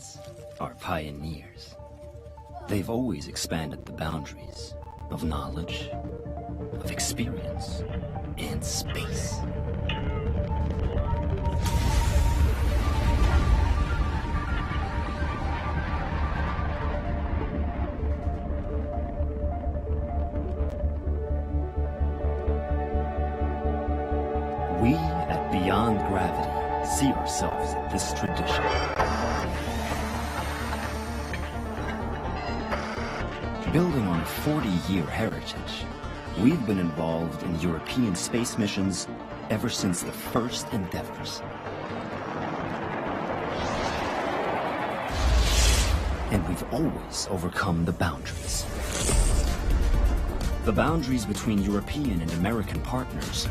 astronauts are pioneers. They've always expanded the boundaries of knowledge, of experience, and space. We at Beyond Gravity see ourselves in this tradition. Building on a 40-year heritage, we've been involved in European space missions ever since the first endeavors. And we've always overcome the boundaries. The boundaries between European and American partners.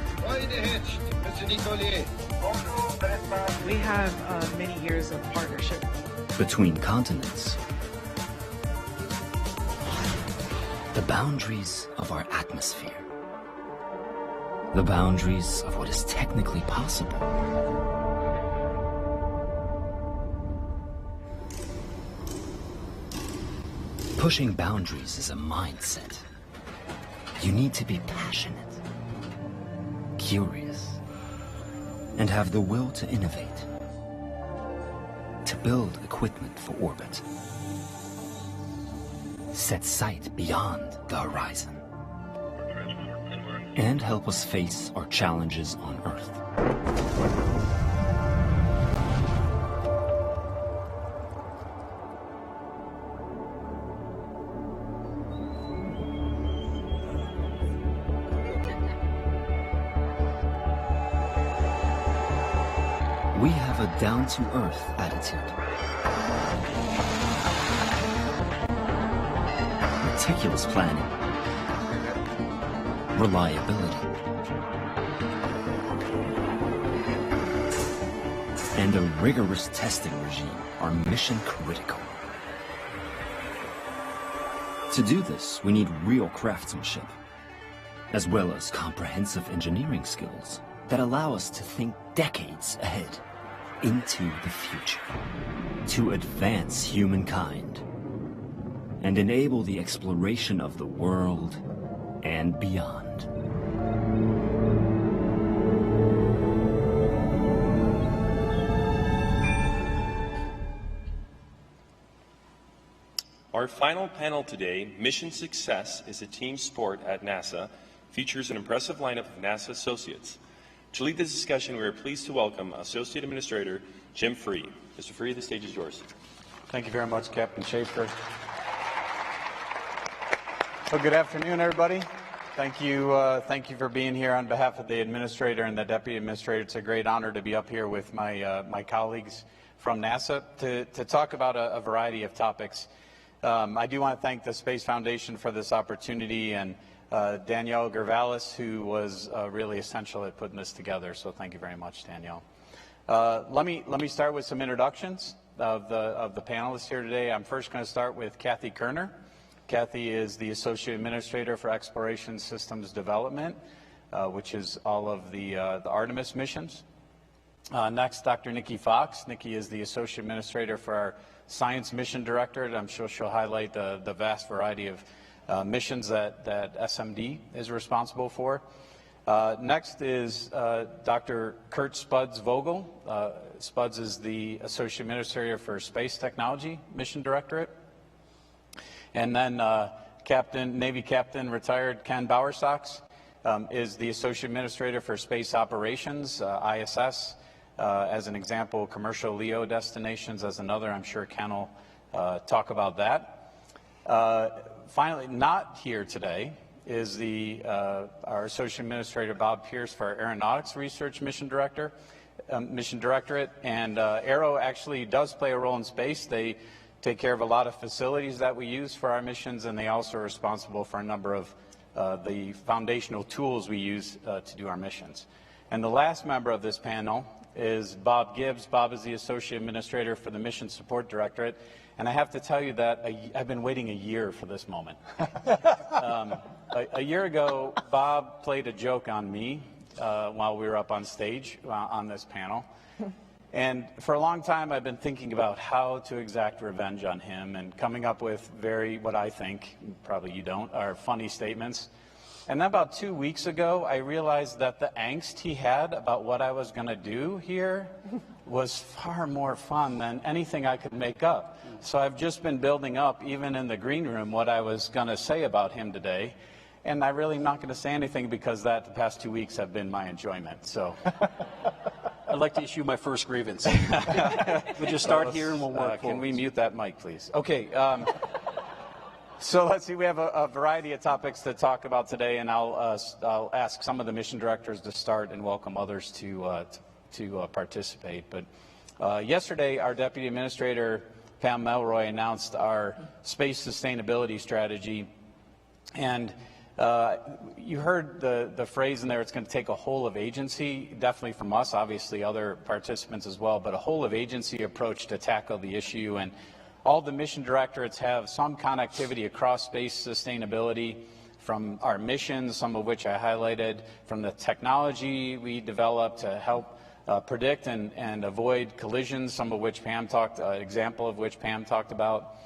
We have many years of partnership. Between continents. The boundaries of our atmosphere. The boundaries of what is technically possible. Pushing boundaries is a mindset. You need to be passionate, curious, and have the will to innovate, to build equipment for orbit, set sight beyond the horizon, and help us face our challenges on Earth. We have a down-to-earth attitude. Meticulous planning. Reliability. And a rigorous testing regime are mission critical. To do this, we need real craftsmanship, as well as comprehensive engineering skills that allow us to think decades ahead into the future, to advance humankind and enable the exploration of the world and beyond. Our final panel today, Mission Success is a Team Sport at NASA, features an impressive lineup of NASA associates. To lead this discussion, we are pleased to welcome Associate Administrator Jim Free. Mr. Free, the stage is yours. Thank you very much, Captain Schaefer. Well, good afternoon, everybody. Thank you for being here on behalf of the Administrator and the Deputy Administrator. It's a great honor to be up here with my colleagues from NASA to talk about a variety of topics. I do want to thank the Space Foundation for this opportunity, and Danielle Gervalis, who was really essential at putting this together. So thank you very much, Danielle. Let me start with some introductions of the panelists here today. I'm first going to start with Kathy Koerner. Kathy is the Associate Administrator for Exploration Systems Development, which is all of the Artemis missions. Next, Dr. Nicola Fox. Nikki is the Associate Administrator for our Science Mission Directorate. I'm sure she'll highlight the vast variety of missions that SMD is responsible for. Next is Dr. Kurt Spuds Vogel. Spuds is the Associate Administrator for Space Technology Mission Directorate. And then Navy Captain retired Ken Bowersox is the Associate Administrator for Space Operations, ISS. As an example, commercial LEO destinations as another. I'm sure Ken will talk about that. Finally, not here today is our Associate Administrator Bob Pierce for our Aeronautics Research Mission Directorate. And Aero actually does play a role in space. They take care of a lot of facilities that we use for our missions, and they also are responsible for a number of the foundational tools we use to do our missions. And the last member of this panel is Bob Gibbs. Bob is the Associate Administrator for the Mission Support Directorate. And I have to tell you that I've been waiting a year for this moment. A year ago, Bob played a joke on me while we were up on stage on this panel. And for a long time, I've been thinking about how to exact revenge on him and coming up with what I think, probably you don't, are funny statements. And then about 2 weeks ago, I realized that the angst he had about what I was going to do here was far more fun than anything I could make up. So I've just been building up, even in the green room, what I was going to say about him today. And I'm really not going to say anything because the past 2 weeks have been my enjoyment. So I'd like to issue my first grievance. We'll just start here and we'll work Can we forwards. mute that mic, please? Okay. So let's see. We have a variety of topics to talk about today, and I'll ask some of the mission directors to start and welcome others to participate. But yesterday, our Deputy Administrator, Pam Melroy, announced our space sustainability strategy. And you heard the phrase in there, it's going to take a whole of agency, definitely from us, obviously other participants as well, but a whole of agency approach to tackle the issue. And all the mission directorates have some connectivity across space sustainability, from our missions, some of which I highlighted, from the technology we developed to help predict and avoid collisions, some of which Pam example of which Pam talked about,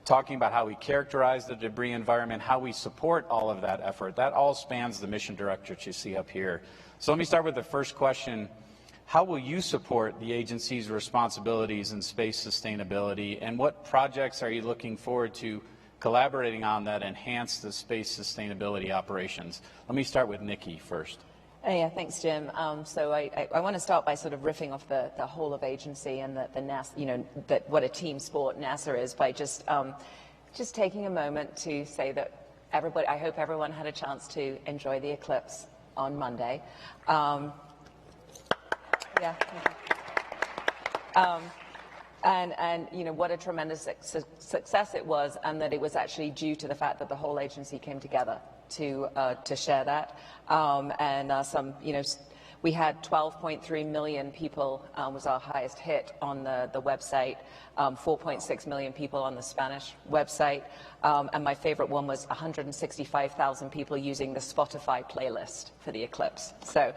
talking about how we characterize the debris environment, how we support all of that effort. That all spans the mission directorate you see up here. So let me start with the first question. How will you support the agency's responsibilities in space sustainability, and what projects are you looking forward to collaborating on that enhance the space sustainability operations? Let me start with Nikki first. Yeah, thanks, Jim. So I want to start by sort of riffing off the whole of agency and the NASA, that what a team sport NASA is, by just taking a moment to say that I hope everyone had a chance to enjoy the eclipse on Monday. Yeah. And what a tremendous success it was, and that it was actually due to the fact that the whole agency came together to share that. We had 12.3 million people was our highest hit on the website, 4.6 million people on the Spanish website, and my favorite one was 165,000 people using the Spotify playlist for the eclipse. So,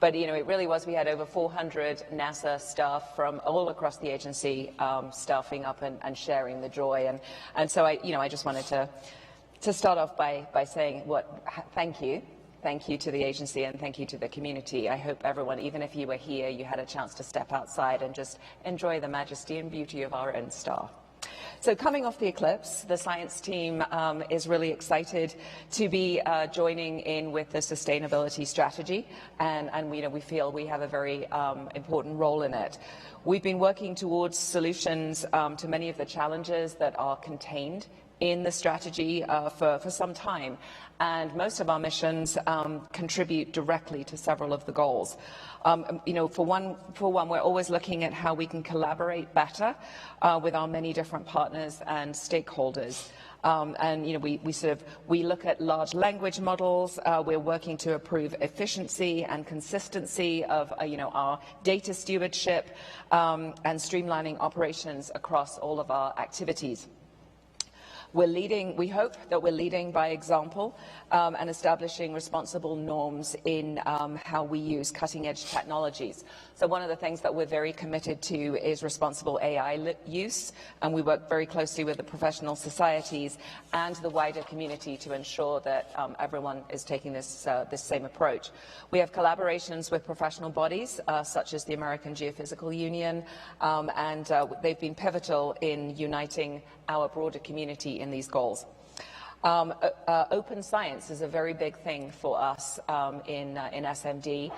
but it really was, we had over 400 NASA staff from all across the agency staffing up and sharing the joy. And so I just wanted to start off by saying thank you. Thank you to the agency and thank you to the community. I hope everyone, even if you were here, you had a chance to step outside and just enjoy the majesty and beauty of our own star. So coming off the eclipse, the science team is really excited to be joining in with the sustainability strategy, and we feel we have a very important role in it. We've been working towards solutions to many of the challenges that are contained in the strategy for some time, and most of our missions contribute directly to several of the goals. For one, we're always looking at how we can collaborate better with our many different partners and stakeholders. We look at large language models. We're working to improve efficiency and consistency of our data stewardship and streamlining operations across all of our activities. We hope that we're leading by example and establishing responsible norms in how we use cutting-edge technologies. So one of the things that we're very committed to is responsible AI use, and we work very closely with the professional societies and the wider community to ensure that everyone is taking this same approach. We have collaborations with professional bodies such as the American Geophysical Union, and they've been pivotal in uniting our broader community in these goals. Open science is a very big thing for us in SMD.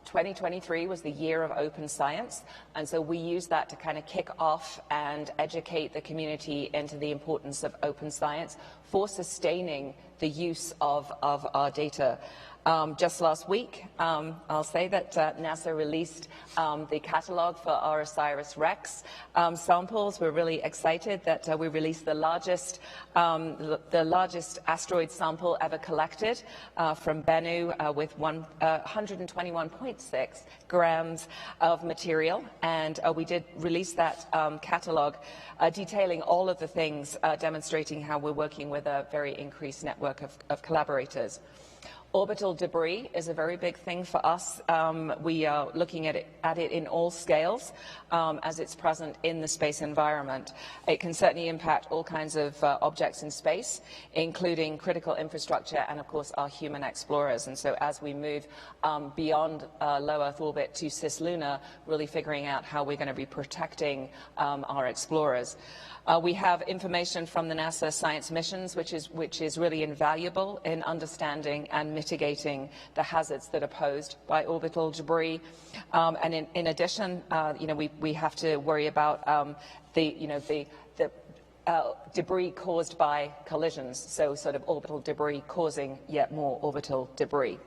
2023 was the year of open science, and so we use that to kind of kick off and educate the community into the importance of open science for sustaining the use of our data. Just last week, I'll say that NASA released the catalog for our OSIRIS-REx samples. We're really excited that we released the largest asteroid sample ever collected from Bennu with 121.6 grams of material, and we did release that catalog detailing all of the things, demonstrating how we're working with a very increased network of collaborators. Orbital debris is a very big thing for us. We are looking at it in all scales as it's present in the space environment. It can certainly impact all kinds of objects in space, including critical infrastructure and, of course, our human explorers. And so as we move beyond low Earth orbit to cislunar, really figuring out how we're going to be protecting our explorers. We have information from the NASA science missions, which is really invaluable in understanding and mitigating the hazards that are posed by orbital debris. And in addition, we have to worry about the debris caused by collisions, so sort of orbital debris causing yet more orbital debris.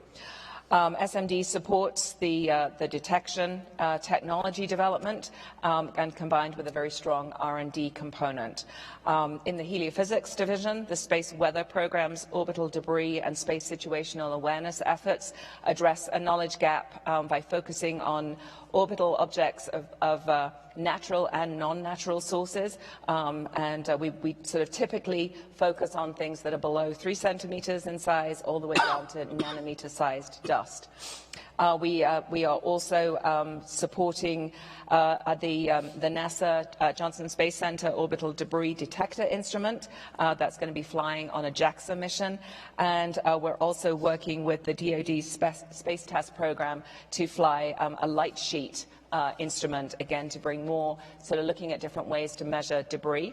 SMD supports the detection technology development and combined with a very strong R&D component. In the heliophysics division, the space weather program's orbital debris and space situational awareness efforts address a knowledge gap by focusing on orbital objects of natural and non-natural sources, and we sort of typically focus on things that are below 3 centimeters in size all the way down to nanometer-sized dust. We are also supporting the NASA Johnson Space Center Orbital Debris Detector Instrument that's going to be flying on a JAXA mission, and we're also working with the DoD Space Test Program to fly a light sheet instrument, again, to bring more sort of looking at different ways to measure debris.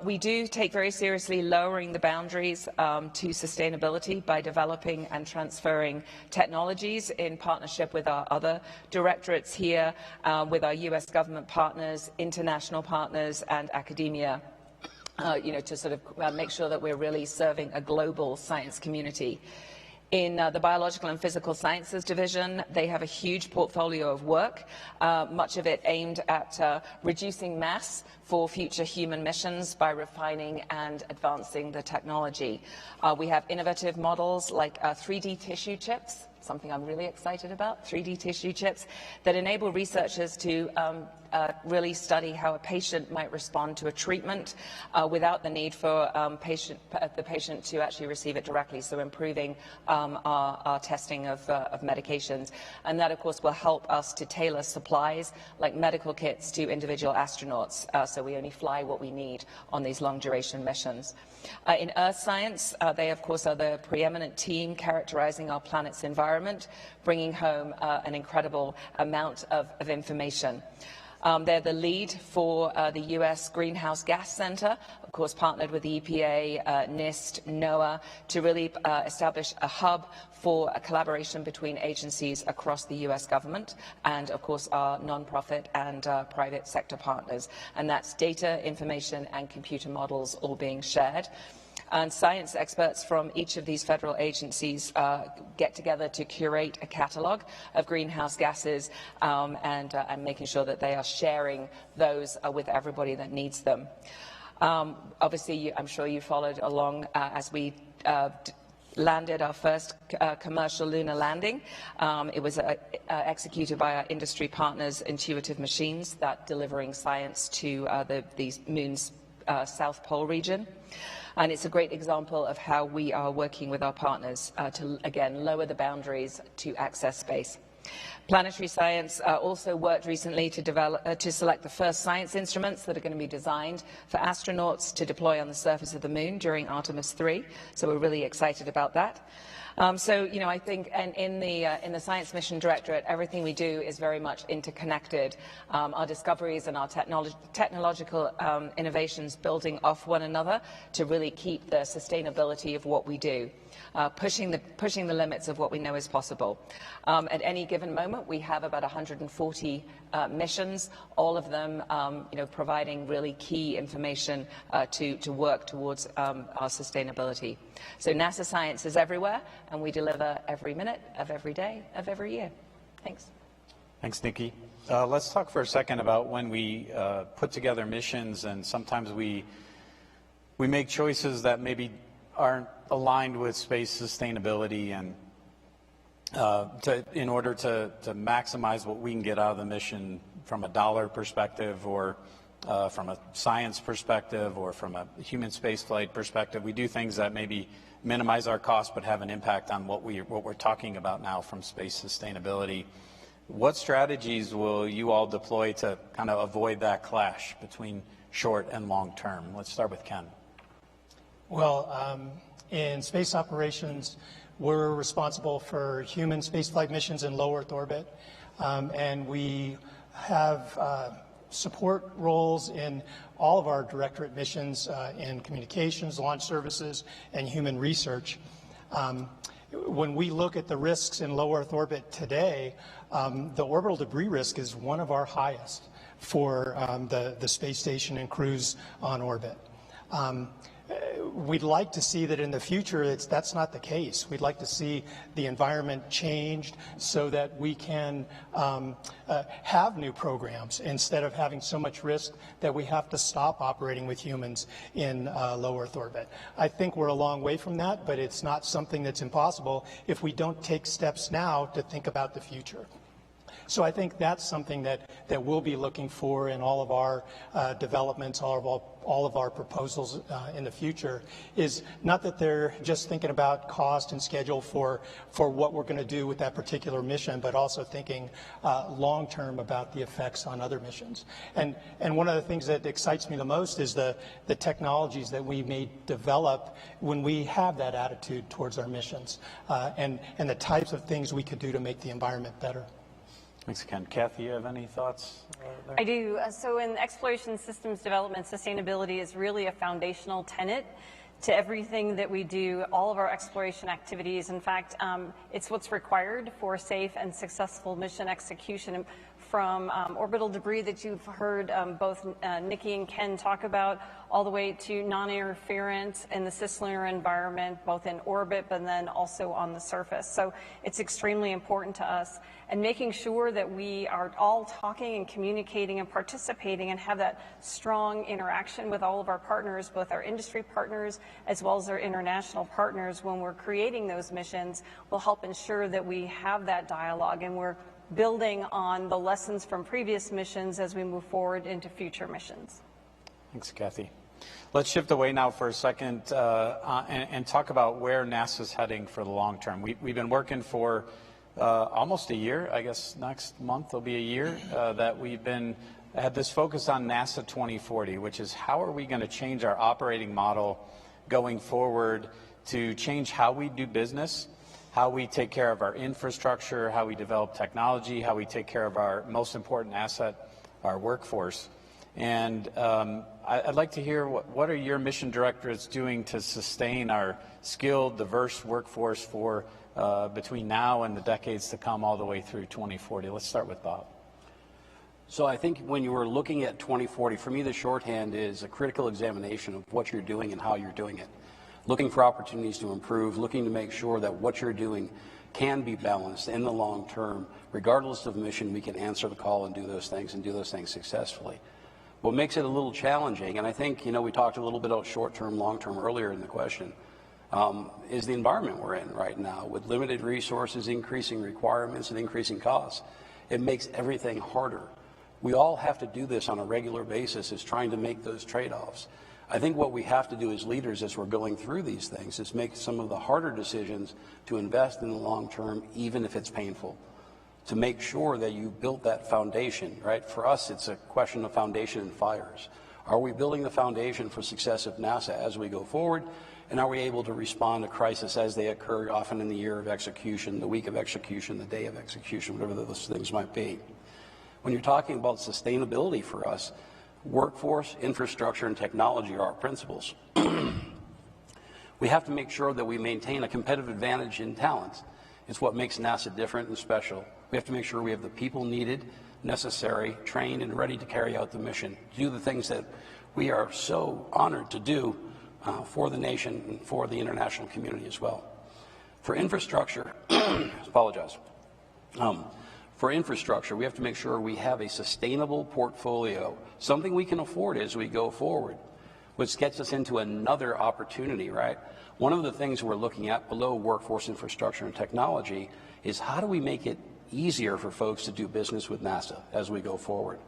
We do take very seriously lowering the boundaries to sustainability by developing and transferring technologies in partnership with our other directorates here, with our US government partners, international partners, and academia, to sort of make sure that we're really serving a global science community. In the Biological and Physical Sciences Division, they have a huge portfolio of work, much of it aimed at reducing mass for future human missions by refining and advancing the technology. We have innovative models like 3D tissue chips, something I'm really excited about, 3D tissue chips, that enable researchers to really study how a patient might respond to a treatment without the need for the patient to actually receive it directly, so improving our testing of medications. And that, of course, will help us to tailor supplies like medical kits to individual astronauts, so we only fly what we need on these long-duration missions. In Earth science, they, of course, are the preeminent team characterizing our planet's environment, bringing home an incredible amount of information. They're the lead for the US Greenhouse Gas Center, of course partnered with the EPA, NIST, NOAA, to really establish a hub for a collaboration between agencies across the US government and, of course, our nonprofit and private sector partners. And that's data, information, and computer models all being shared. And science experts from each of these federal agencies get together to curate a catalogue of greenhouse gases and making sure that they are sharing those with everybody that needs them. Obviously, I'm sure you followed along as we landed our first commercial lunar landing. It was executed by our industry partners, Intuitive Machines, that delivering science to these moon's South Pole region. And it's a great example of how we are working with our partners to, again, lower the boundaries to access space. Planetary Science also worked recently to select the first science instruments that are going to be designed for astronauts to deploy on the surface of the moon during Artemis 3. So we're really excited about that. I think in the Science Mission Directorate, everything we do is very much interconnected. Our discoveries and our technological innovations building off one another to really keep the sustainability of what we do, pushing the limits of what we know is possible. At any given moment, we have about 140 missions, all of them providing really key information to work towards our sustainability. So NASA science is everywhere, and we deliver every minute of every day of every year. Thanks. Thanks, Nikki. Let's talk for a second about when we put together missions, and sometimes we make choices that maybe aren't aligned with space sustainability, and in order to maximize what we can get out of the mission from a dollar perspective or from a science perspective or from a human spaceflight perspective. We do things that maybe minimize our costs but have an impact on what we're talking about now from space sustainability. What strategies will you all deploy to kind of avoid that clash between short and long term? Let's start with Ken. Well, in space operations, we're responsible for human spaceflight missions in low Earth orbit, and we have support roles in all of our directorate missions in communications, launch services, and human research. When we look at the risks in low Earth orbit today, the orbital debris risk is one of our highest for the space station and crews on orbit. We'd like to see that in the future that's not the case. We'd like to see the environment changed so that we can have new programs instead of having so much risk that we have to stop operating with humans in low Earth orbit. I think we're a long way from that, but it's not something that's impossible if we don't take steps now to think about the future. So I think that's something that we'll be looking for in all of our developments, all of our proposals in the future, is not that they're just thinking about cost and schedule for what we're going to do with that particular mission, but also thinking long term about the effects on other missions. And one of the things that excites me the most is the technologies that we may develop when we have that attitude towards our missions, and the types of things we could do to make the environment better. Thanks, Ken. Kathy, you have any thoughts there? I do. So in exploration systems development, sustainability is really a foundational tenet to everything that we do, all of our exploration activities. In fact, it's what's required for safe and successful mission execution. From orbital debris that you've heard both Nikki and Ken talk about, all the way to non-interference in the cislunar environment, both in orbit but then also on the surface. So it's extremely important to us. And making sure that we are all talking and communicating and participating and have that strong interaction with all of our partners, both our industry partners as well as our international partners when we're creating those missions, will help ensure that we have that dialogue and we're building on the lessons from previous missions as we move forward into future missions. Thanks, Kathy. Let's shift away now for a second and talk about where NASA's heading for the long term. We've been working for almost a year. I guess next month will be a year that we've had this focus on NASA 2040, which is how are we going to change our operating model going forward to change how we do business, how we take care of our infrastructure, how we develop technology, how we take care of our most important asset, our workforce. And I'd like to hear what are your mission directorates doing to sustain our skilled, diverse workforce for between now and the decades to come all the way through 2040. Let's start with Bob. So I think when you were looking at 2040, for me the shorthand is a critical examination of what you're doing and how you're doing it. Looking for opportunities to improve, looking to make sure that what you're doing can be balanced in the long term. Regardless of mission, we can answer the call and do those things successfully. What makes it a little challenging, and I think, we talked a little bit about short-term, long-term earlier in the question, is the environment we're in right now with limited resources, increasing requirements, and increasing costs. It makes everything harder. We all have to do this on a regular basis, is trying to make those trade-offs. I think what we have to do as leaders as we're going through these things is make some of the harder decisions to invest in the long term, even if it's painful, to make sure that you built that foundation, right? For us, it's a question of foundation and fires. Are we building the foundation for success of NASA as we go forward? And are we able to respond to crisis as they occur, often in the year of execution, the week of execution, the day of execution, whatever those things might be? When you're talking about sustainability for us, workforce, infrastructure, and technology are our principles. We have to make sure that we maintain a competitive advantage in talent. It's what makes NASA different and special. We have to make sure we have the people needed, necessary, trained, and ready to carry out the mission, to do the things that we are so honored to do for the nation and for the international community as well. For infrastructure, for infrastructure, we have to make sure we have a sustainable portfolio, something we can afford as we go forward, which gets us into another opportunity, right? One of the things we're looking at below workforce, infrastructure, and technology is how do we make it easier for folks to do business with NASA as we go forward?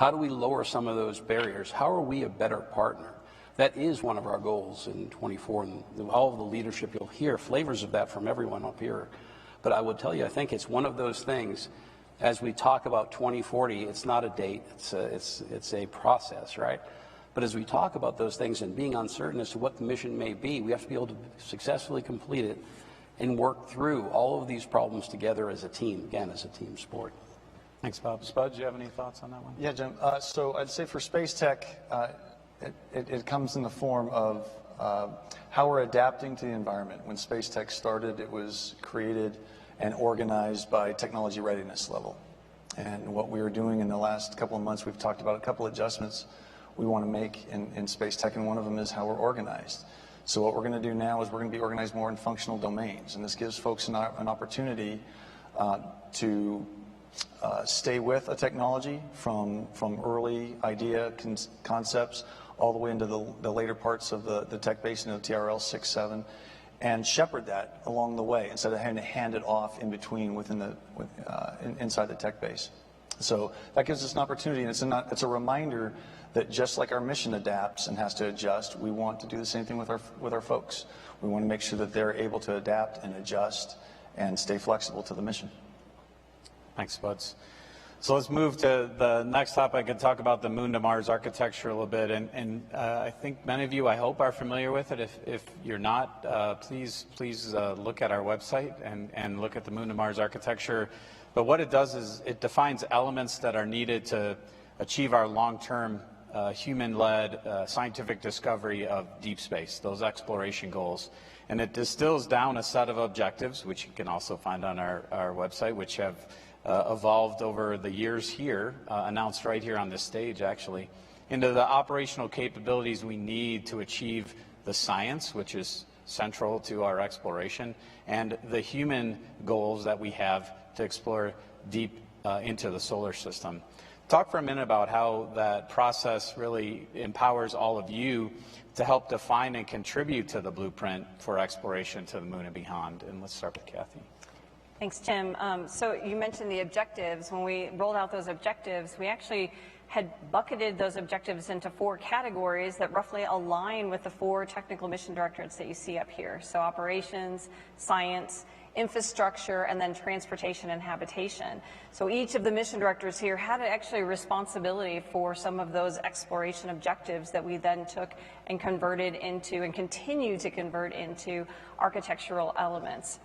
How do we lower some of those barriers? How are we a better partner? That is one of our goals in 24, and all of the leadership, you'll hear flavors of that from everyone up here. But I would tell you, I think it's one of those things, as we talk about 2040, it's not a date, it's a process, right? But as we talk about those things and being uncertain as to what the mission may be, we have to be able to successfully complete it and work through all of these problems together as a team, again, as a team sport. Thanks, Bob. Spud, do you have any thoughts on that one? Yeah, Jim. So I'd say for space tech, it comes in the form of how we're adapting to the environment. When space tech started, it was created and organized by technology readiness level. And what we are doing in the last couple of months, we've talked about a couple adjustments we want to make in space tech, and one of them is how we're organized. So what we're going to do now is we're going to be organized more in functional domains, and this gives folks an opportunity to stay with a technology from early idea concepts all the way into the later parts of the tech base, TRL 6, 7, and shepherd that along the way instead of having to hand it off in between inside the tech base. So that gives us an opportunity, and it's a reminder that just like our mission adapts and has to adjust, we want to do the same thing with our folks. We want to make sure that they're able to adapt and adjust and stay flexible to the mission. Thanks, Spuds. So let's move to the next topic and talk about the Moon to Mars architecture a little bit. And I think many of you, I hope, are familiar with it. If you're not, please look at our website and look at the Moon to Mars architecture. But what it does is it defines elements that are needed to achieve our long-term human-led scientific discovery of deep space, those exploration goals. And it distills down a set of objectives, which you can also find on our website, which have evolved over the years here, announced right here on this stage, actually, into the operational capabilities we need to achieve the science, which is central to our exploration, and the human goals that we have to explore deep into the solar system. Talk for a minute about how that process really empowers all of you to help define and contribute to the blueprint for exploration to the moon and beyond. And let's start with Kathy. Thanks, Tim. So you mentioned the objectives. When we rolled out those objectives, we actually had bucketed those objectives into 4 categories that roughly align with the 4 technical mission directorates that you see up here. So operations, science, infrastructure, and then transportation and habitation. So each of the mission directors here had actually a responsibility for some of those exploration objectives that we then took and converted into and continue to convert into architectural elements.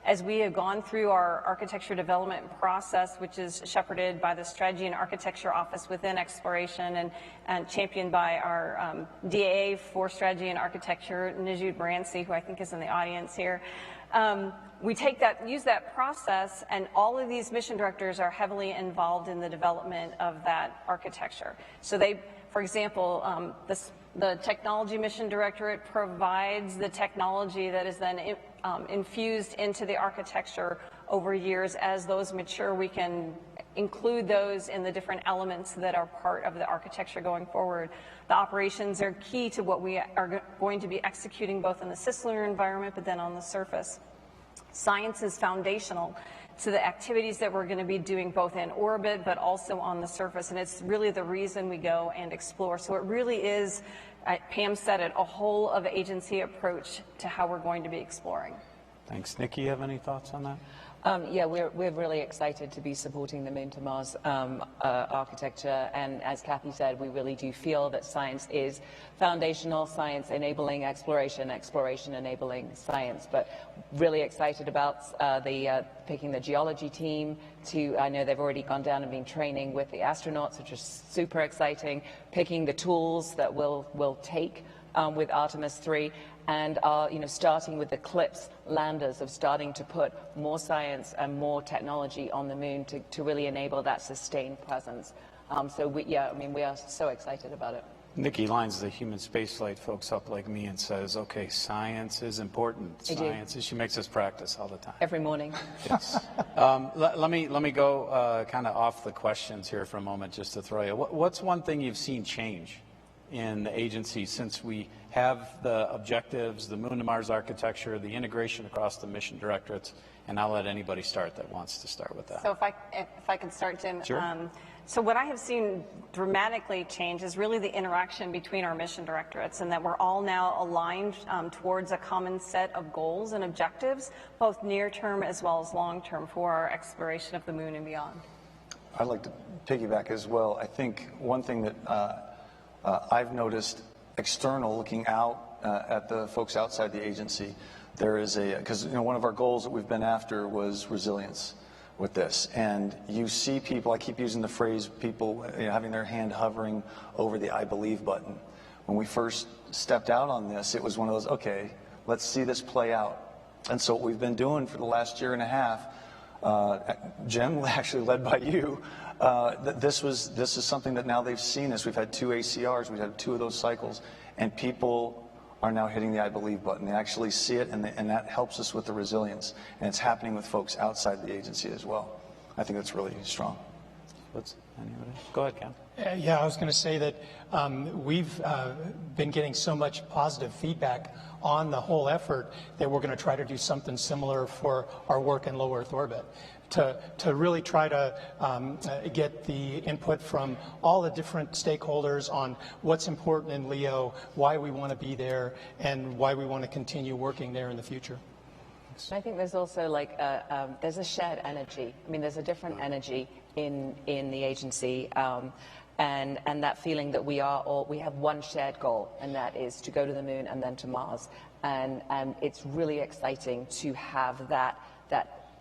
As we have gone through our architecture development process, which is shepherded by the Strategy and Architecture Office within Exploration and championed by our DAA for Strategy and Architecture, Najud Baransi, who I think is in the audience here, we use that process, and all of these mission directors are heavily involved in the development of that architecture. So they, for example, the Technology Mission Directorate provides the technology that is then infused into the architecture over years. As those mature, we can include those in the different elements that are part of the architecture going forward. The operations are key to what we are going to be executing both in the cislunar environment, but then on the surface. Science is foundational to the activities that we're going to be doing both in orbit but also on the surface, and it's really the reason we go and explore. So it really is, Pam said it, a whole of agency approach to how we're going to be exploring. Thanks. Nikki, you have any thoughts on that? Yeah, we're really excited to be supporting the Moon to Mars architecture, and as Kathy said, we really do feel that science is foundational, science enabling exploration, exploration enabling science, but really excited about picking the geology team I know they've already gone down and been training with the astronauts, which is super exciting, picking the tools that we'll take with Artemis 3, and starting with the CLIPS landers of starting to put more science and more technology on the moon to really enable that sustained presence. So we are so excited about it. Nikki lines the human spaceflight folks up like me and says, okay, science is important. Science, she makes us practice all the time. Every morning. Yes. Let me go kind of off the questions here for a moment just to throw you. What's one thing you've seen change in the agency since we have the objectives, the Moon to Mars architecture, the integration across the mission directorates, and I'll let anybody start that wants to start with that. So if I could start, Jim. Sure. So what I have seen dramatically change is really the interaction between our mission directorates, and that we're all now aligned towards a common set of goals and objectives, both near term as well as long term, for our exploration of the moon and beyond. I'd like to piggyback as well. I think one thing that I've noticed external, looking out at the folks outside the agency, there is because one of our goals that we've been after was resilience with this, and you see people, I keep using the phrase, people having their hand hovering over the I believe button. When we first stepped out on this, it was one of those, okay, let's see this play out. And so what we've been doing for the last year and a half, Jim, actually led by you, this is something that now they've seen us. We've had 2 ACRs, we've had 2 of those cycles, and people are now hitting the I believe button. They actually see it, and that helps us with the resilience. And it's happening with folks outside the agency as well. I think that's really strong. Go ahead, Ken. Yeah, I was going to say that we've been getting so much positive feedback on the whole effort that we're going to try to do something similar for our work in low Earth orbit. To really try to get the input from all the different stakeholders on what's important in LEO, why we want to be there, and why we want to continue working there in the future. I think there's also there's a shared energy. I mean, there's a different energy in the agency, and that feeling that we have one shared goal, and that is to go to the moon and then to Mars. And it's really exciting to have that.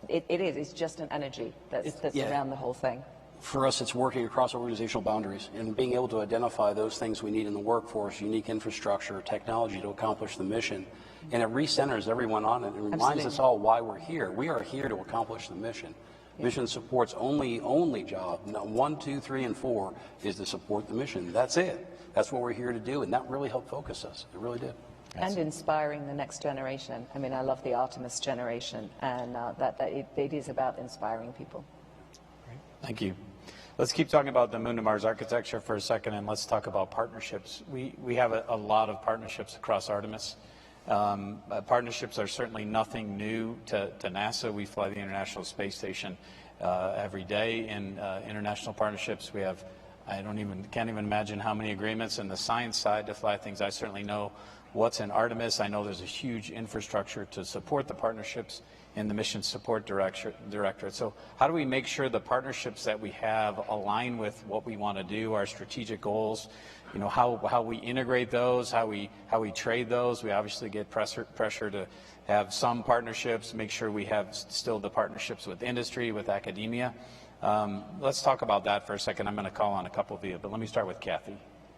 It's just an energy that's around the whole thing. For us, it's working across organizational boundaries and being able to identify those things we need in the workforce, unique infrastructure, technology to accomplish the mission. And it recenters everyone on it and reminds us all why we're here. We are here to accomplish the mission. Yeah. Mission support's only job, 1, 2, 3, and 4, is to support the mission. That's it. That's what we're here to do, and that really helped focus us. It really did. And inspiring the next generation. I mean, I love the Artemis generation, and it is about inspiring people. Great. Thank you. Let's keep talking about the Moon to Mars architecture for a second, and let's talk about partnerships. We have a lot of partnerships across Artemis. Partnerships are certainly nothing new to NASA. We fly the International Space Station every day in international partnerships. We have, can't even imagine how many agreements in the science side to fly things. I certainly know what's in Artemis. I know there's a huge infrastructure to support the partnerships in the Mission Support Directorate. So how do we make sure the partnerships that we have align with what we want to do, our strategic goals, how we integrate those, how we trade those? We obviously get pressure to have some partnerships, make sure we have still the partnerships with industry, with academia. Let's talk about that for a second. I'm going to call on a couple of you, but let me start with Kathy.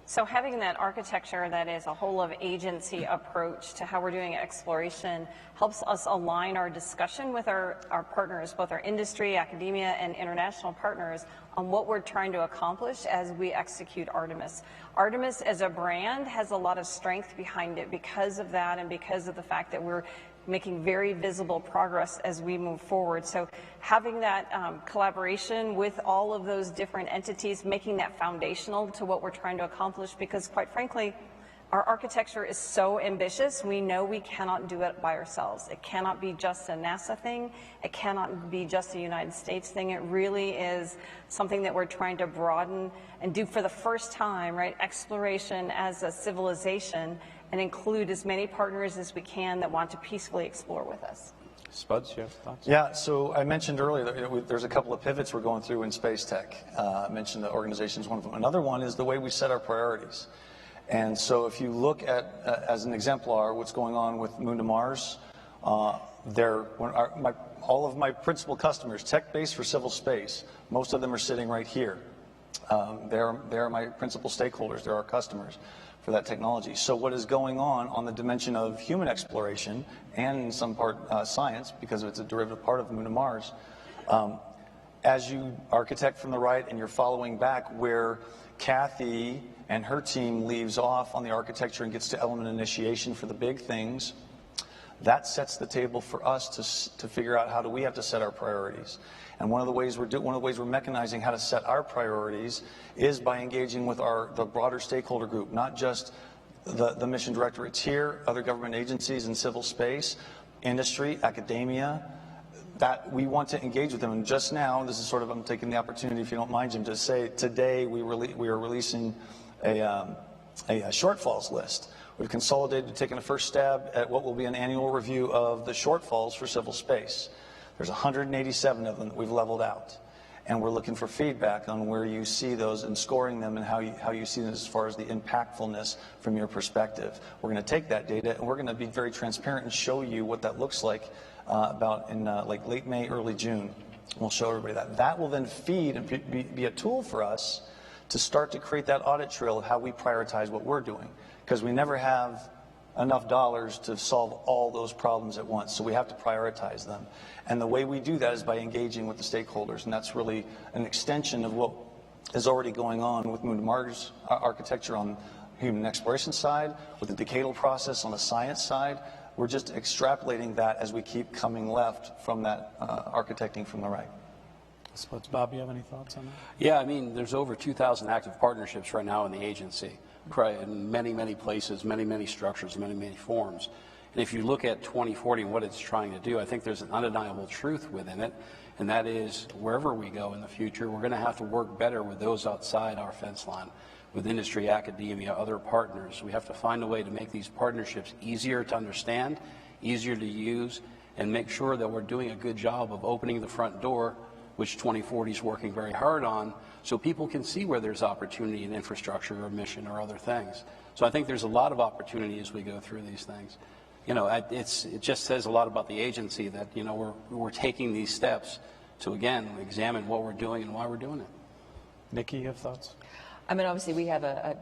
So having that architecture that is a whole of agency approach to how we're doing exploration helps us align our discussion with our partners, both our industry, academia, and international partners, on what we're trying to accomplish as we execute Artemis. Artemis as a brand has a lot of strength behind it because of that, and because of the fact that we're making very visible progress as we move forward. So having that collaboration with all of those different entities, making that foundational to what we're trying to accomplish, because quite frankly, our architecture is so ambitious, we know we cannot do it by ourselves. It cannot be just a NASA thing. It cannot be just a United States thing. It really is something that we're trying to broaden and do for the first time, right? Exploration as a civilization, and include as many partners as we can that want to peacefully explore with us. Spuds, you have thoughts? Yeah, so I mentioned earlier that there's a couple of pivots we're going through in space tech. I mentioned the organization is one of them. Another one is the way we set our priorities. And so if you look at, as an exemplar, what's going on with Moon to Mars, all of my principal customers, tech-based for civil space, most of them are sitting right here. They're my principal stakeholders. They're our customers for that technology. So what is going on the dimension of human exploration, and in some part science, because it's a derivative part of Moon to Mars, as you architect from the right and you're following back where Kathy and her team leaves off on the architecture and gets to element initiation for the big things, that sets the table for us to figure out how do we have to set our priorities. And one of the ways we're mechanizing how to set our priorities is by engaging with the broader stakeholder group, not just the Mission Directorates here, other government agencies in civil space, industry, academia, that we want to engage with them. And just now, this is sort of, I'm taking the opportunity, if you don't mind, Jim, to say today we are releasing a shortfalls list. We've consolidated, taken a first stab at what will be an annual review of the shortfalls for civil space. There's 187 of them that we've leveled out. And we're looking for feedback on where you see those and scoring them and how you see them as far as the impactfulness from your perspective. We're going to take that data and we're going to be very transparent and show you what that looks like about in like late May, early June. We'll show everybody that. That will then feed and be a tool for us to start to create that audit trail of how we prioritize what we're doing. Because we never have enough dollars to solve all those problems at once, so we have to prioritize them. And the way we do that is by engaging with the stakeholders, and that's really an extension of what is already going on with Moon to Mars architecture on human exploration side, with the decadal process on the science side. We're just extrapolating that as we keep coming left from that architecting from the right. Bob, you have any thoughts on that? Yeah, I mean, there's over 2,000 active partnerships right now in the agency, in many, many places, many, many structures, many, many forms. And if you look at 2040 and what it's trying to do, I think there's an undeniable truth within it, and that is wherever we go in the future, we're going to have to work better with those outside our fence line, with industry, academia, other partners. We have to find a way to make these partnerships easier to understand, easier to use, and make sure that we're doing a good job of opening the front door, which 2040 is working very hard on, so people can see where there's opportunity in infrastructure or mission or other things. So I think there's a lot of opportunity as we go through these things. You know, it just says a lot about the agency that, you know, we're taking these steps to, again, examine what we're doing and why we're doing it. Nikki, you have thoughts? I mean, obviously, we have an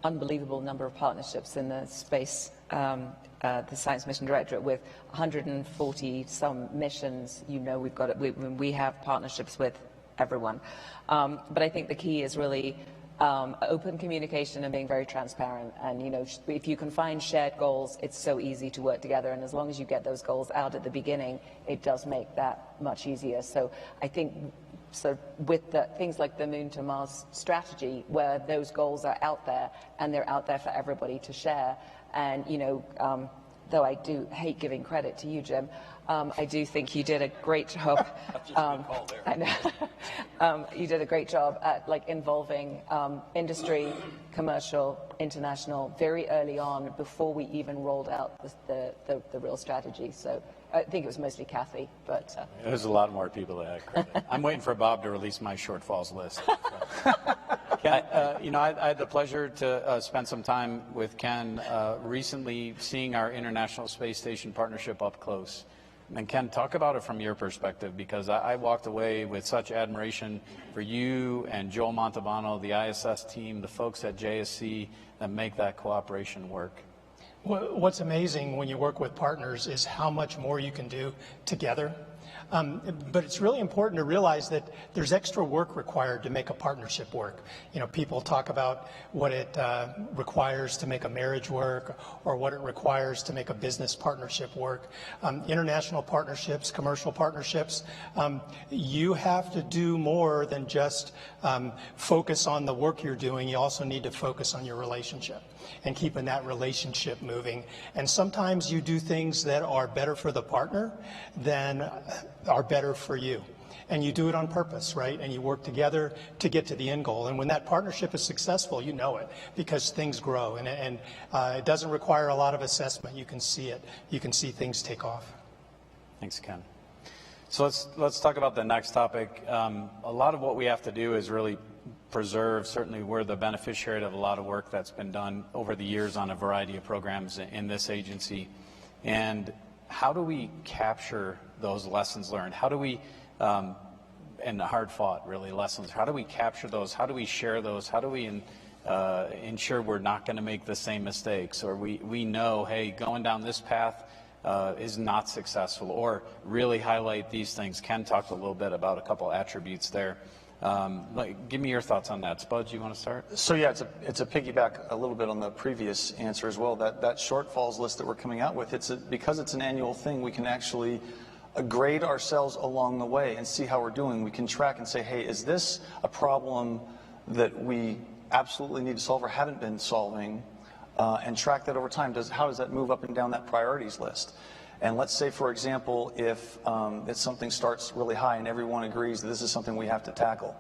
unbelievable number of partnerships in the space, the Science Mission Directorate, with 140 some missions. You know, we've got it. We have partnerships with everyone, but I think the key is really open communication and being very transparent. And you know, if you can find shared goals, it's so easy to work together. And as long as you get those goals out at the beginning, it does make that much easier. So I think. So with things like the Moon to Mars strategy, where those goals are out there and they're out there for everybody to share. And, you know, though I do hate giving credit to you, Jim, I do think you did a great job. I know. You did a great job at involving industry, commercial, international very early on before we even rolled out the real strategy. So I think it was mostly Kathy, but there's a lot more people that had credit. I'm waiting for Bob to release my shortfalls list. Ken, you know, I had the pleasure to spend some time with Ken recently, seeing our International Space Station partnership up close. And Ken, talk about it from your perspective, because I walked away with such admiration for you and Joel Montalbano, the ISS team, the folks at JSC that make that cooperation work. What's amazing when you work with partners is how much more you can do together. But it's really important to realize that there's extra work required to make a partnership work. You know, people talk about what it requires to make a marriage work or what it requires to make a business partnership work. International partnerships, commercial partnerships, you have to do more than just focus on the work you're doing. You also need to focus on your relationship and keeping that relationship moving. And sometimes you do things that are better for the partner than are better for you. And you do it on purpose, right? And you work together to get to the end goal. And when that partnership is successful, you know it, because things grow. And it doesn't require a lot of assessment. You can see it. You can see things take off. Thanks, Ken. So let's talk about the next topic. A lot of what we have to do is really preserve. Certainly we're the beneficiary of a lot of work that's been done over the years on a variety of programs in this agency. And how do we capture those lessons learned? How do we, and hard fought really lessons, how do we capture those? How do we share those? How do we ensure we're not going to make the same mistakes? Or we know, hey, going down this path is not successful, or really highlight these things. Ken talked a little bit about a couple attributes there. Give me your thoughts on that. Spuds, you want to start? So yeah, it's a piggyback a little bit on the previous answer as well. That shortfalls list that we're coming out with, because it's an annual thing, we can actually grade ourselves along the way and see how we're doing. We can track and say, hey, is this a problem that we absolutely need to solve or haven't been solving, and track that over time. How does that move up and down that priorities list? And let's say, for example, if something starts really high and everyone agrees that this is something we have to tackle,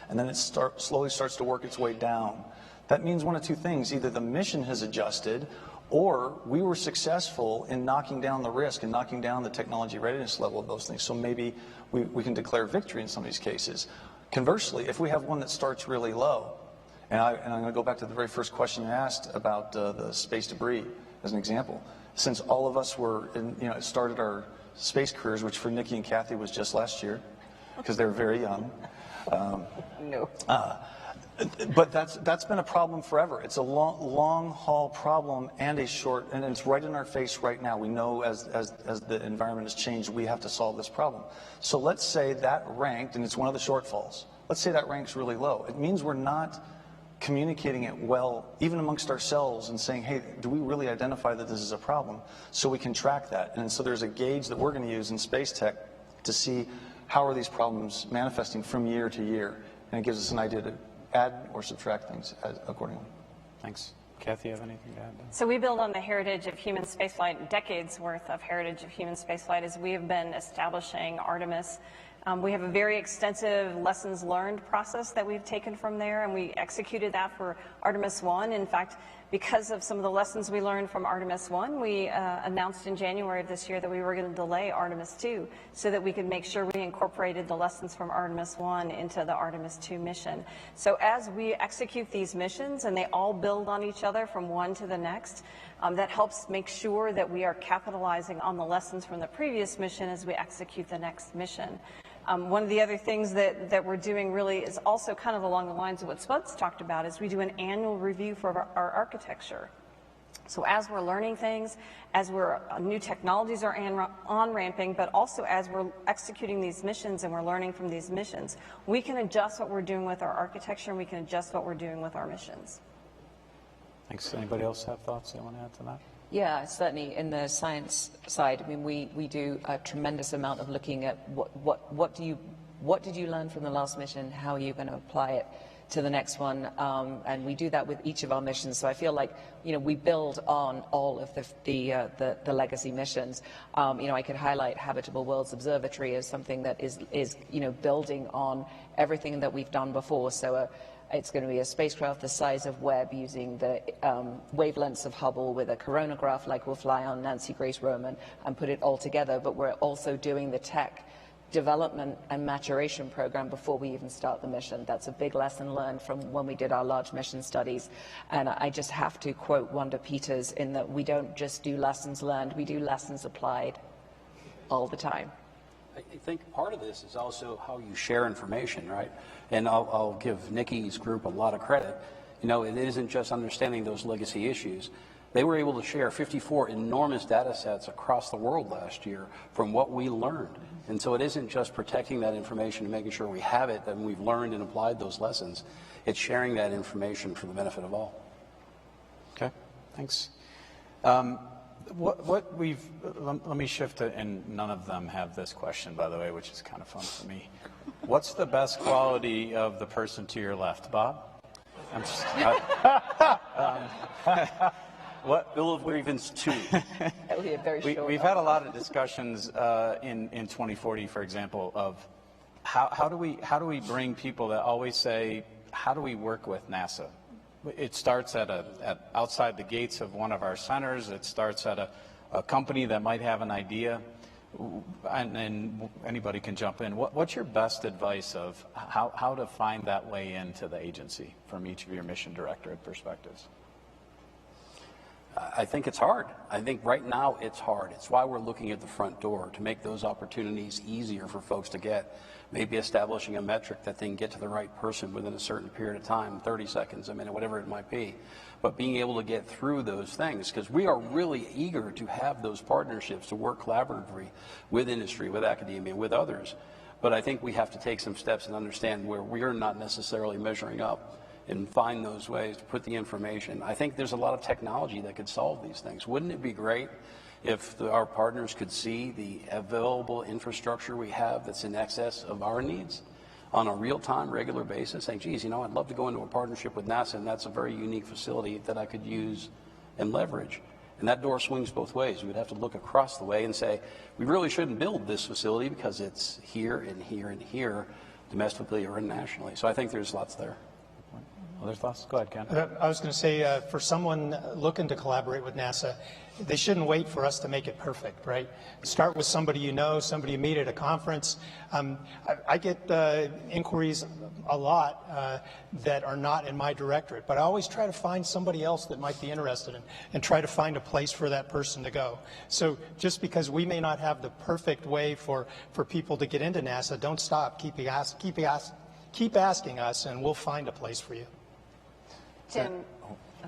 and then it slowly starts to work its way down, that means one of two things. Either the mission has adjusted, or we were successful in knocking down the risk and knocking down the technology readiness level of those things. So maybe we can declare victory in some of these cases. Conversely, if we have one that starts really low, and I'm going to go back to the very first question you asked about the space debris as an example. Since all of us started our space careers, which for Nikki and Kathy was just last year, because they're very young. No. But that's been a problem forever. It's a long haul problem and it's right in our face right now. We know as the environment has changed, we have to solve this problem. So let's say that ranked, and it's one of the shortfalls. Let's say that ranks really low. It means we're not communicating it well, even amongst ourselves, and saying, hey, do we really identify that this is a problem? So we can track that. And so there's a gauge that we're going to use in space tech to see how are these problems manifesting from year to year. And it gives us an idea to add or subtract things accordingly. Thanks. Kathy, you have anything to add? So we build on the heritage of human spaceflight, decades worth of heritage of human spaceflight, as we have been establishing Artemis. We have a very extensive lessons learned process that we've taken from there, and we executed that for Artemis 1. In fact, because of some of the lessons we learned from Artemis 1, we announced in January of this year that we were going to delay Artemis 2 so that we could make sure we incorporated the lessons from Artemis 1 into the Artemis 2 mission. So as we execute these missions, and they all build on each other from one to the next, that helps make sure that we are capitalizing on the lessons from the previous mission as we execute the next mission. One of the other things that we're doing really is also kind of along the lines of what Spuds talked about, is we do an annual review for our architecture. So as we're learning things, as new technologies are on-ramping, but also as we're executing these missions and we're learning from these missions, we can adjust what we're doing with our architecture, and we can adjust what we're doing with our missions. Thanks. Anybody else have thoughts they want to add to that? Yeah, certainly in the science side, I mean, we do a tremendous amount of looking at what did you learn from the last mission, how are you going to apply it to the next one, and we do that with each of our missions. So I feel like, we build on all of the legacy missions. I could highlight Habitable Worlds Observatory as something that is building on everything that we've done before. So it's going to be a spacecraft the size of Webb using the wavelengths of Hubble with a coronagraph like we'll fly on Nancy Grace Roman and put it all together. But we're also doing the tech development and maturation program before we even start the mission. That's a big lesson learned from when we did our large mission studies. And I just have to quote Wanda Peters in that we don't just do lessons learned, we do lessons applied all the time. I think part of this is also how you share information, right? And I'll give Nikki's group a lot of credit. It isn't just understanding those legacy issues. They were able to share 54 enormous data sets across the world last year from what we learned. And so it isn't just protecting that information and making sure we have it and we've learned and applied those lessons. It's sharing that information for the benefit of all. Okay, thanks. Let me shift to, and none of them have this question, by the way, which is kind of fun for me. What's the best quality of the person to your left, Bob? I'm just, what? Bill of Grievance 2. We've had a lot of discussions in 2040, for example, of how do we bring people that always say, how do we work with NASA? It starts at outside the gates of one of our centers. It starts at a company that might have an idea, and anybody can jump in. What's your best advice of how to find that way into the agency from each of your mission directorate perspectives? I think it's hard. I think right now it's hard. It's why we're looking at the front door to make those opportunities easier for folks to get. Maybe establishing a metric that they can get to the right person within a certain period of time, 30 seconds, a minute, whatever it might be. But being able to get through those things, because we are really eager to have those partnerships, to work collaboratively with industry, with academia, with others. But I think we have to take some steps and understand where we're not necessarily measuring up and find those ways to put the information. I think there's a lot of technology that could solve these things. Wouldn't it be great if our partners could see the available infrastructure we have that's in excess of our needs on a real-time, regular basis, saying, geez, you know, I'd love to go into a partnership with NASA, and that's a very unique facility that I could use and leverage. And that door swings both ways. We'd have to look across the way and say, we really shouldn't build this facility because it's here and here and here, domestically or internationally. So I think there's lots there. Other thoughts? Go ahead, Ken. I was going to say, for someone looking to collaborate with NASA, they shouldn't wait for us to make it perfect, right? Start with somebody you know, somebody you meet at a conference. I get inquiries a lot that are not in my directorate, but I always try to find somebody else that might be interested in and try to find a place for that person to go. So just because we may not have the perfect way for people to get into NASA, don't stop. Keep asking us, and we'll find a place for you. Jim.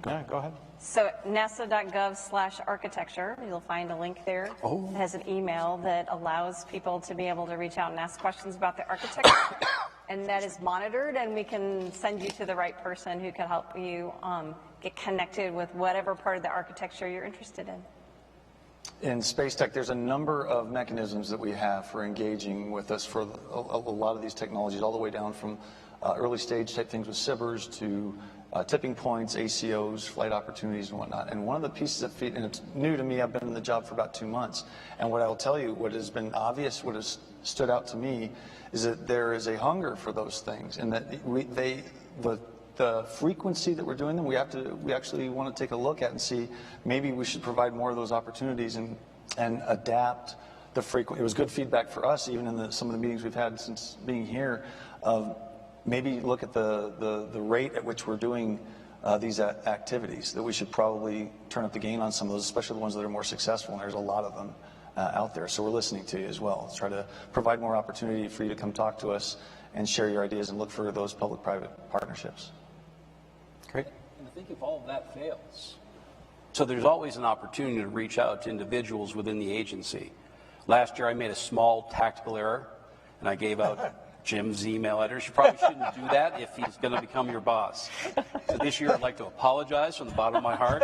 Yeah, go ahead. So nasa.gov/architecture, you'll find a link there. Oh. It has an email that allows people to be able to reach out and ask questions about the architecture. And that is monitored, and we can send you to the right person who can help you get connected with whatever part of the architecture you're interested in. In Space Tech, there's a number of mechanisms that we have for engaging with us for a lot of these technologies, all the way down from early stage type things with SIBRs to tipping points, ACOs, flight opportunities, and whatnot. And one of the pieces of feedback, and it's new to me, I've been in the job for about 2 months, and what I'll tell you, what has been obvious, what has stood out to me, is that there is a hunger for those things, and that the frequency that we're doing them, we actually want to take a look at and see maybe we should provide more of those opportunities and adapt the frequency. It was good feedback for us, even in some of the meetings we've had since being here, of maybe look at the rate at which we're doing these activities, that we should probably turn up the gain on some of those, especially the ones that are more successful, and there's a lot of them out there. So we're listening to you as well. Let's try to provide more opportunity for you to come talk to us and share your ideas and look for those public-private partnerships. Great. And I think if all of that fails, so there's always an opportunity to reach out to individuals within the agency. Last year I made a small tactical error, and I gave out Jim's email address. You probably shouldn't do that if he's going to become your boss. So this year I'd like to apologize from the bottom of my heart.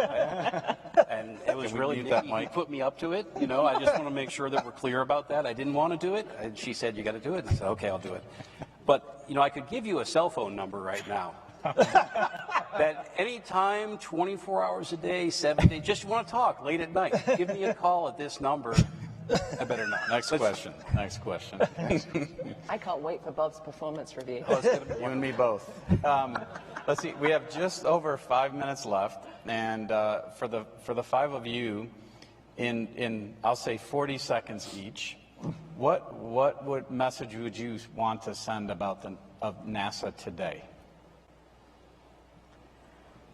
And it was really Nikki who put me up to it. You know, I just want to make sure that we're clear about that. I didn't want to do it. And she said, you got to do it. And I said, okay, I'll do it. But, you know, I could give you a cell phone number right now. That anytime, 24 hours a day, 7 days, just want to talk late at night, give me a call at this number. I better not. Next question. Next question. I can't wait for Bob's performance review. You and me both. Let's see. We have just over 5 minutes left, and for the five of you, in I'll say 40 seconds each, what message would you want to send about of NASA today?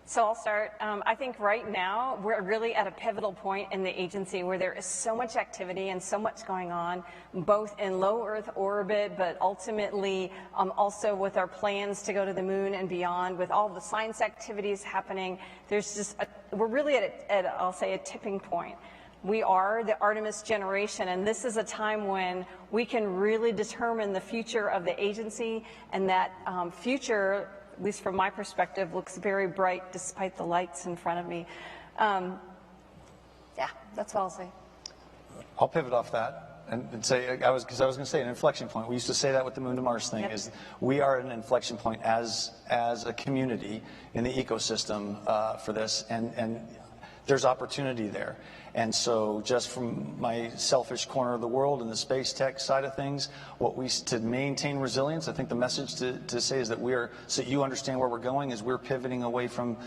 So I'll start. I think right now we're really at a pivotal point in the agency where there is so much activity and so much going on, both in low Earth orbit, but ultimately also with our plans to go to the moon and beyond, with all the science activities happening. There's just we're really at I'll say a tipping point. We are the Artemis generation, and this is a time when we can really determine the future of the agency, and that future, at least from my perspective, looks very bright despite the lights in front of me. Yeah, that's what I'll say. I'll pivot off that and say, I was going to say an inflection point. We used to say that with the Moon to Mars thing, is we are at an inflection point as a community in the ecosystem for this, and there's opportunity there. And so just from my selfish corner of the world and the space tech side of things, to maintain resilience, I think the message to say is that so you understand where we're going, is we're pivoting away from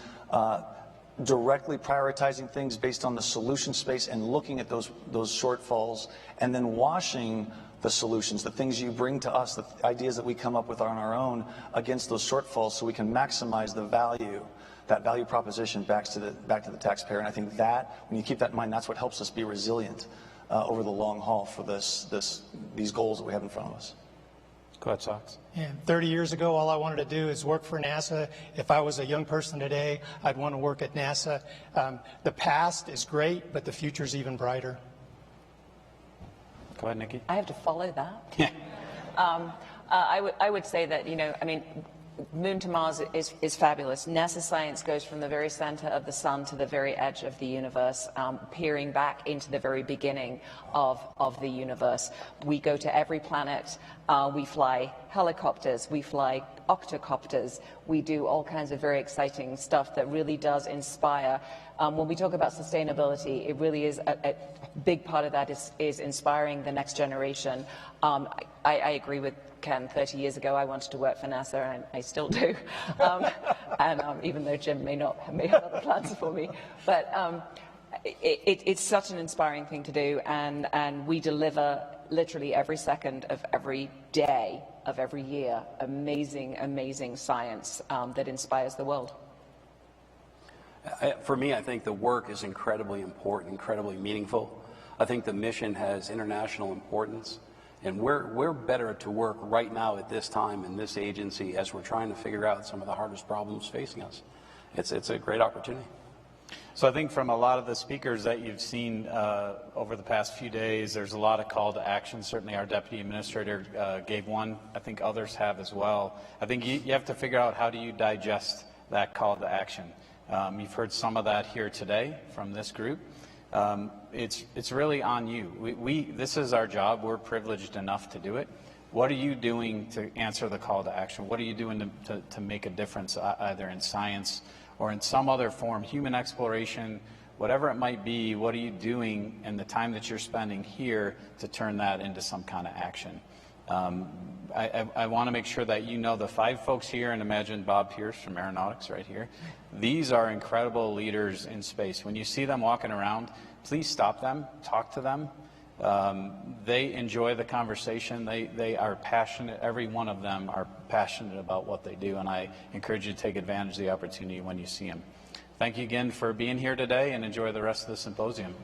directly prioritizing things based on the solution space and looking at those shortfalls, and then washing the solutions, the things you bring to us, the ideas that we come up with on our own against those shortfalls, so we can maximize the value. That value proposition back to the taxpayer, and I think that when you keep that in mind, that's what helps us be resilient over the long haul for these goals that we have in front of us. Go ahead, Sox. Yeah, 30 years ago, all I wanted to do is work for NASA. If I was a young person today, I'd want to work at NASA. The past is great, but the future's even brighter. Go ahead, Nikki. I have to follow that. Yeah. I would say that, I mean, Moon to Mars is fabulous. NASA science goes from the very center of the sun to the very edge of the universe, peering back into the very beginning of the universe. We go to every planet. We fly helicopters. We fly octocopters. We do all kinds of very exciting stuff that really does inspire. When we talk about sustainability, it really is a big part of that is inspiring the next generation. I agree with Ken. 30 years ago, I wanted to work for NASA, and I still do. And even though Jim may have other plans for me, but it's such an inspiring thing to do, and we deliver literally every second of every day of every year amazing science that inspires the world. For me, I think the work is incredibly important, incredibly meaningful. I think the mission has international importance. And we're better to work right now at this time in this agency as we're trying to figure out some of the hardest problems facing us. It's a great opportunity. So I think from a lot of the speakers that you've seen over the past few days, there's a lot of call to action. Certainly our Deputy Administrator gave one. I think others have as well. I think you have to figure out how do you digest that call to action. You've heard some of that here today from this group. It's really on you. This is our job. We're privileged enough to do it. What are you doing to answer the call to action? What are you doing to make a difference either in science or in some other form, human exploration, whatever it might be? What are you doing in the time that you're spending here to turn that into some kind of action? I want to make sure that you know the 5 folks here, and imagine Bob Pierce from Aeronautics right here. These are incredible leaders in space. When you see them walking around, please stop them, talk to them. They enjoy the conversation. They are passionate. Every one of them are passionate about what they do, and I encourage you to take advantage of the opportunity when you see them. Thank you again for being here today, and enjoy the rest of the symposium.